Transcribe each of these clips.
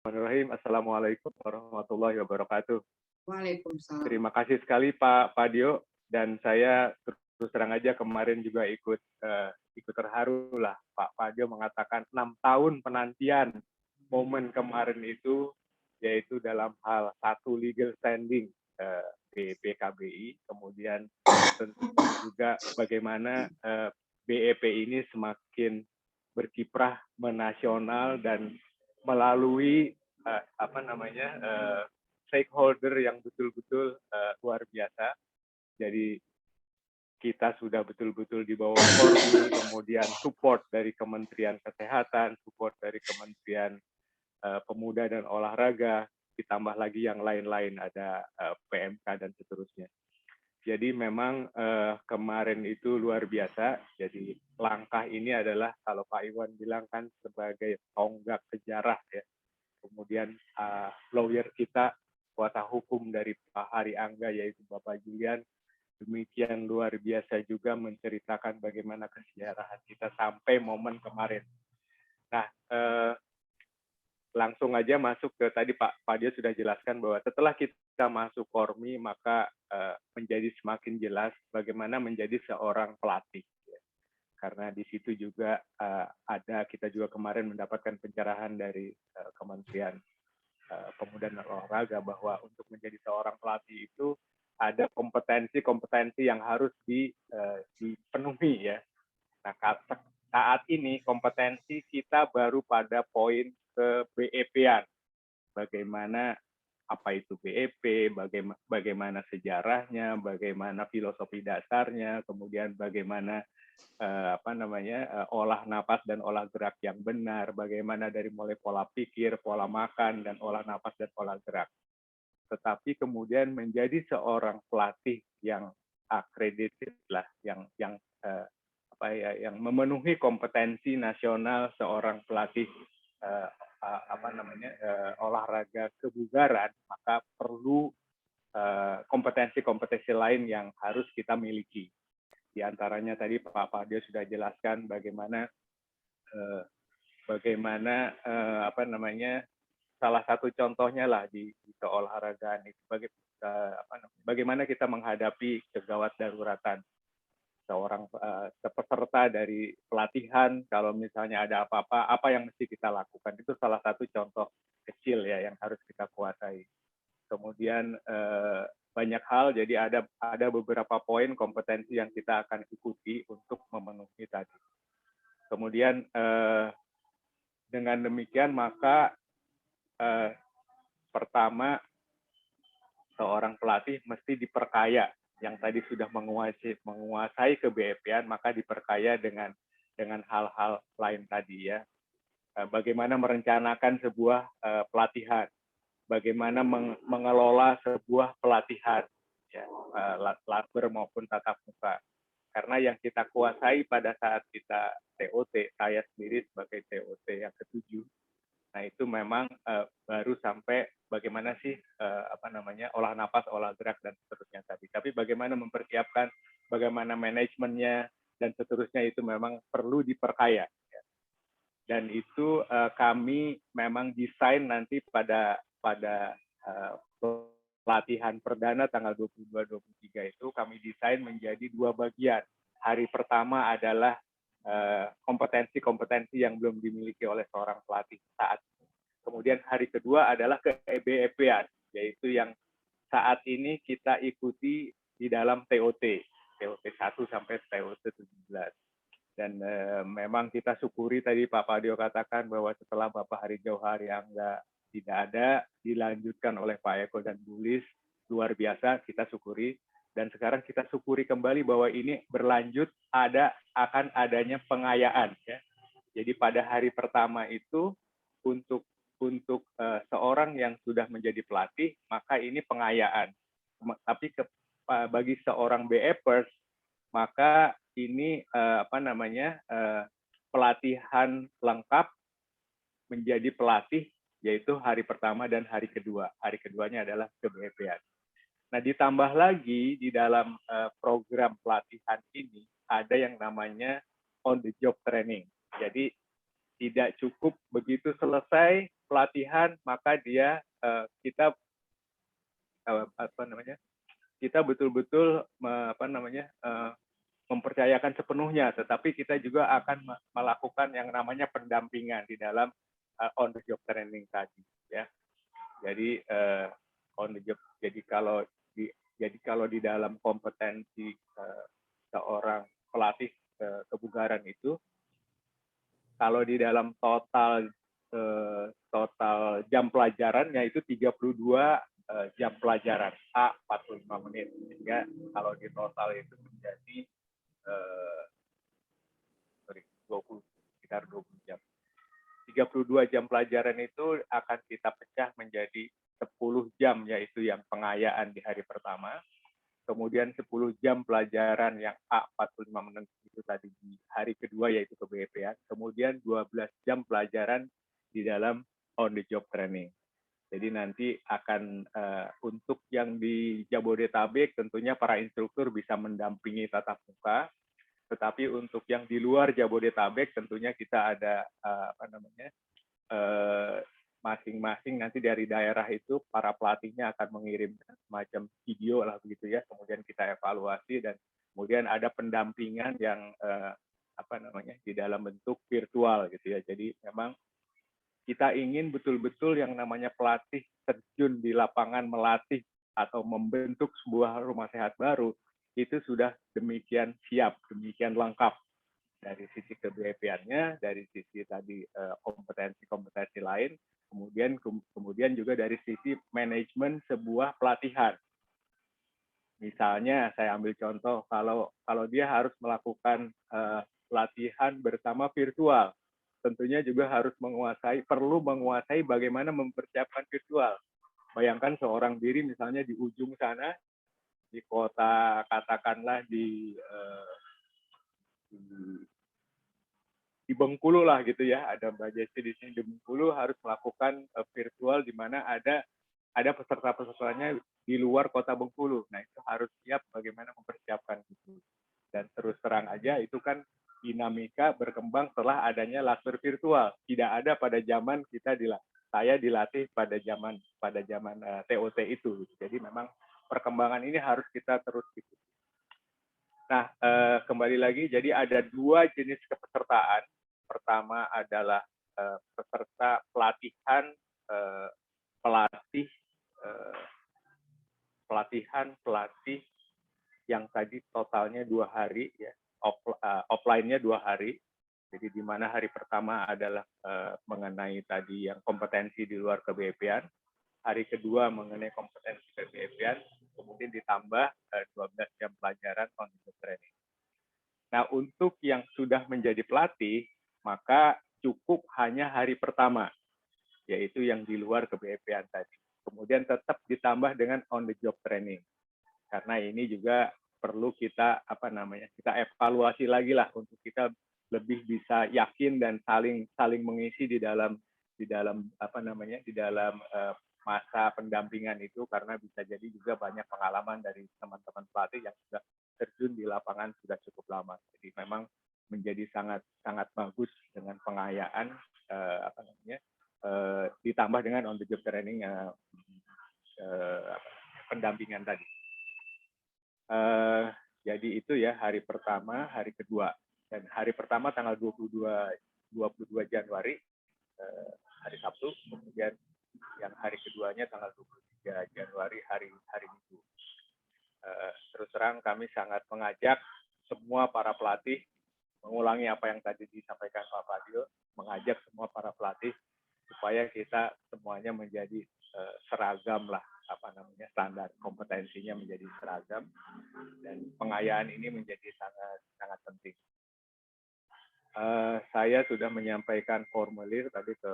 Bismillahirrahmanirrahim. Assalamualaikum warahmatullahi wabarakatuh. Waalaikumsalam. Terima kasih sekali Pak Dio, dan saya terus terang aja kemarin juga ikut terharu lah. Pak Dio mengatakan 6 tahun penantian momen kemarin itu, yaitu dalam hal satu legal standing di BKBI, kemudian tentu juga bagaimana BEP ini semakin berkiprah menasional dan melalui stakeholder yang betul-betul luar biasa. Jadi kita sudah betul-betul di bawah Kormi, kemudian support dari Kementerian Kesehatan, support dari Kementerian Pemuda dan Olahraga, ditambah lagi yang lain-lain, ada PMK dan seterusnya. Jadi memang kemarin itu luar biasa. Jadi langkah ini adalah kalau Pak Iwan bilang kan sebagai tonggak sejarah ya. Kemudian lawyer kita, kuasa hukum dari Pak Hari Angga yaitu Bapak Julian, demikian luar biasa juga menceritakan bagaimana kesejarahan kita sampai momen kemarin. Nah, langsung aja masuk ke tadi Pak Dio sudah jelaskan bahwa setelah kita masuk Kormi maka menjadi semakin jelas bagaimana menjadi seorang pelatih. Karena di situ juga kita juga kemarin mendapatkan pencerahan dari Kementerian Pemuda dan Olahraga bahwa untuk menjadi seorang pelatih itu ada kompetensi yang harus dipenuhi ya. Nah, saat ini kompetensi kita baru pada poin ke BEP-an. Bagaimana apa itu BEP, bagaimana sejarahnya, bagaimana filosofi dasarnya, kemudian bagaimana olah napas dan olah gerak yang benar, bagaimana dari mulai pola pikir, pola makan, dan olah napas dan olah gerak. Tetapi kemudian menjadi seorang pelatih yang accredited lah, yang memenuhi kompetensi nasional seorang pelatih olahraga kebugaran, maka perlu kompetensi-kompetensi lain yang harus kita miliki. Di antaranya tadi Pak Dio sudah jelaskan bagaimana salah satu contohnya lah di keolahragaan itu bagaimana kita menghadapi kegawat daruratan. Seorang peserta dari pelatihan, kalau misalnya ada apa-apa, apa yang mesti kita lakukan, itu salah satu contoh kecil ya yang harus kita kuasai. Kemudian banyak hal, jadi ada beberapa poin kompetensi yang kita akan ikuti untuk memenuhi tadi. Kemudian dengan demikian maka pertama seorang pelatih mesti diperkaya. Yang tadi sudah menguasai ke-BEP-an, maka diperkaya dengan hal-hal lain tadi ya. Bagaimana merencanakan sebuah pelatihan, bagaimana mengelola sebuah pelatihan, ya, labber maupun tatap muka. Karena yang kita kuasai pada saat kita TOT, saya sendiri sebagai TOT yang ke-7, nah itu memang baru sampai bagaimana sih olah napas, olah gerak dan seterusnya tadi. Tapi bagaimana mempersiapkan, bagaimana manajemennya dan seterusnya itu memang perlu diperkaya. Dan itu kami memang desain nanti pada pelatihan perdana tanggal 22-23 itu kami desain menjadi 2 bagian. Hari pertama adalah kompetensi-kompetensi yang belum dimiliki oleh seorang pelatih saat ini. Kemudian hari kedua adalah ke-BEP-an, yaitu yang saat ini kita ikuti di dalam TOT 1 sampai TOT 17. Dan memang kita syukuri tadi Pak Dio katakan bahwa setelah Bapak Hari Angga tidak ada, dilanjutkan oleh Pak Eko dan Bu Lis, luar biasa, kita syukuri. Dan sekarang kita syukuri kembali bahwa ini berlanjut akan adanya pengayaan. Ya. Jadi pada hari pertama itu untuk seorang yang sudah menjadi pelatih, maka ini pengayaan. Tapi bagi seorang BEPers, maka ini pelatihan lengkap menjadi pelatih, yaitu hari pertama dan hari kedua. Hari keduanya adalah ke-BEP-an. Nah, ditambah lagi di dalam program pelatihan ini ada yang namanya on the job training. Jadi Tidak cukup begitu selesai pelatihan maka dia kita kita betul-betul mempercayakan sepenuhnya, tetapi kita juga akan melakukan yang namanya pendampingan di dalam on the job training tadi, ya. Jadi on the job. Jadi kalau di dalam kompetensi seorang pelatih kebugaran itu, kalau di dalam total jam pelajarannya itu 32 jam pelajaran A 45 menit, sehingga kalau di total itu menjadi 20 jam. 32 jam pelajaran itu akan kita pecah menjadi 10 jam, yaitu yang pengayaan di hari pertama, kemudian 10 jam pelajaran yang A 45 menit itu tadi di hari kedua, yaitu ke BEP-an, kemudian 12 jam pelajaran di dalam on the job training. Jadi nanti akan untuk yang di Jabodetabek tentunya para instruktur bisa mendampingi tatap muka, tetapi untuk yang di luar Jabodetabek tentunya kita ada masing-masing nanti dari daerah itu para pelatihnya akan mengirimkan semacam video lah begitu ya, kemudian kita evaluasi dan kemudian ada pendampingan yang di dalam bentuk virtual gitu ya. Jadi memang kita ingin betul-betul yang namanya pelatih terjun di lapangan melatih atau membentuk sebuah rumah sehat baru itu sudah demikian siap, demikian lengkap dari sisi ke-BEP-nya, dari sisi tadi kompetensi-kompetensi lain, kemudian juga dari sisi manajemen sebuah pelatihan. Misalnya saya ambil contoh, kalau dia harus melakukan pelatihan bersama virtual, tentunya juga perlu menguasai bagaimana mempersiapkan virtual. Bayangkan seorang diri misalnya di ujung sana, di kota katakanlah di Bengkulu lah gitu ya, ada Mbak Jesse di sini di Bengkulu harus melakukan virtual di mana ada peserta-pesertanya di luar kota Bengkulu. Nah itu harus siap bagaimana mempersiapkan itu. Dan terus terang aja itu kan dinamika berkembang setelah adanya laser virtual. Tidak ada pada zaman saya dilatih pada zaman TOT itu. Jadi memang perkembangan ini harus kita terus ikuti. Nah, kembali lagi, jadi ada 2 jenis kepesertaan. Pertama adalah peserta pelatihan pelatih yang tadi totalnya 2 hari ya, offline-nya 2 hari. Jadi di mana hari pertama adalah mengenai tadi yang kompetensi di luar ke-BEP-an, hari kedua mengenai kompetensi ke-BEP-an, kemudian ditambah 12 jam pelajaran on the job training. Nah, untuk yang sudah menjadi pelatih, maka cukup hanya hari pertama, yaitu yang di luar ke-BEP-an tadi. Kemudian tetap ditambah dengan on the job training. Karena ini juga perlu kita kita evaluasi lagi lah untuk kita lebih bisa yakin dan saling mengisi di dalam masa pendampingan itu, karena bisa jadi juga banyak pengalaman dari teman-teman pelatih yang sudah terjun di lapangan sudah cukup lama. Jadi memang menjadi sangat bagus dengan pengayaan ditambah dengan on the job training pendampingan tadi. Jadi itu ya hari pertama, hari kedua. Dan hari pertama tanggal 22 Januari, hari Sabtu, kemudian yang hari keduanya tanggal 23 Januari, hari Minggu. Terus terang kami sangat mengajak semua para pelatih mengulangi apa yang tadi disampaikan Pak Fadil, mengajak semua para pelatih supaya kita semuanya menjadi seragam lah, standar kompetensinya menjadi seragam, dan pengayaan ini menjadi sangat penting. Saya sudah menyampaikan formulir tadi ke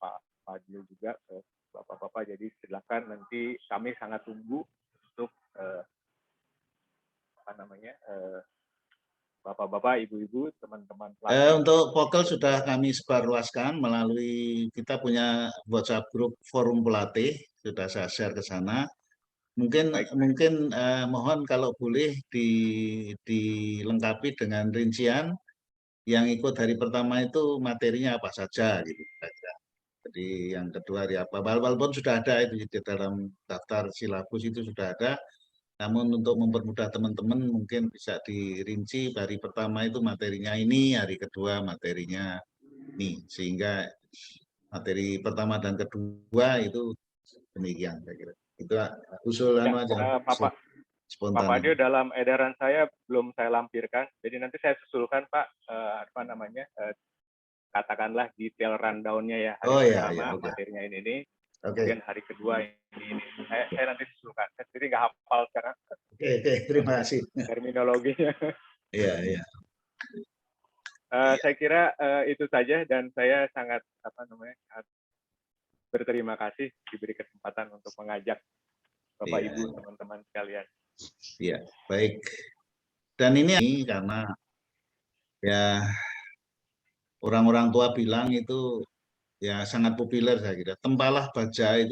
Pak Fadil juga, ke Bapak-Bapak, jadi silakan nanti kami sangat tunggu untuk Bapak-bapak, Ibu-ibu, teman-teman pelatih. Untuk vokal sudah kami sebarluaskan melalui kita punya WhatsApp grup forum pelatih, sudah saya share ke sana. Mungkin mohon kalau boleh dilengkapi dengan rincian yang ikut hari pertama itu materinya apa saja gitu. Jadi yang kedua hari apa, walaupun sudah ada itu di dalam daftar silabus itu sudah ada, namun untuk mempermudah teman-teman mungkin bisa dirinci hari pertama itu materinya ini, hari kedua materinya ini, sehingga materi pertama dan kedua itu demikian saya kira. Itu usul Ya, aja, Bapak spontan Dio, ini. dalam edaran saya belum saya lampirkan, jadi nanti saya susulkan Pak, apa namanya, katakanlah detail rundown-nya ya, hari Oh ya, ya, pertama oke. materinya ini, Oke, kemudian hari kedua ini. Saya nanti susulkan, saya sendiri nggak hafal sekarang oke, terima kasih. terminologinya. Iya, iya. Iya, Saya kira itu saja, dan saya sangat apa namanya, sangat berterima kasih diberi kesempatan untuk mengajak Bapak iya, Ibu teman-teman sekalian. iya, baik. Dan ini karena ya orang-orang tua bilang itu ya sangat populer saya kira. Tempalah baja itu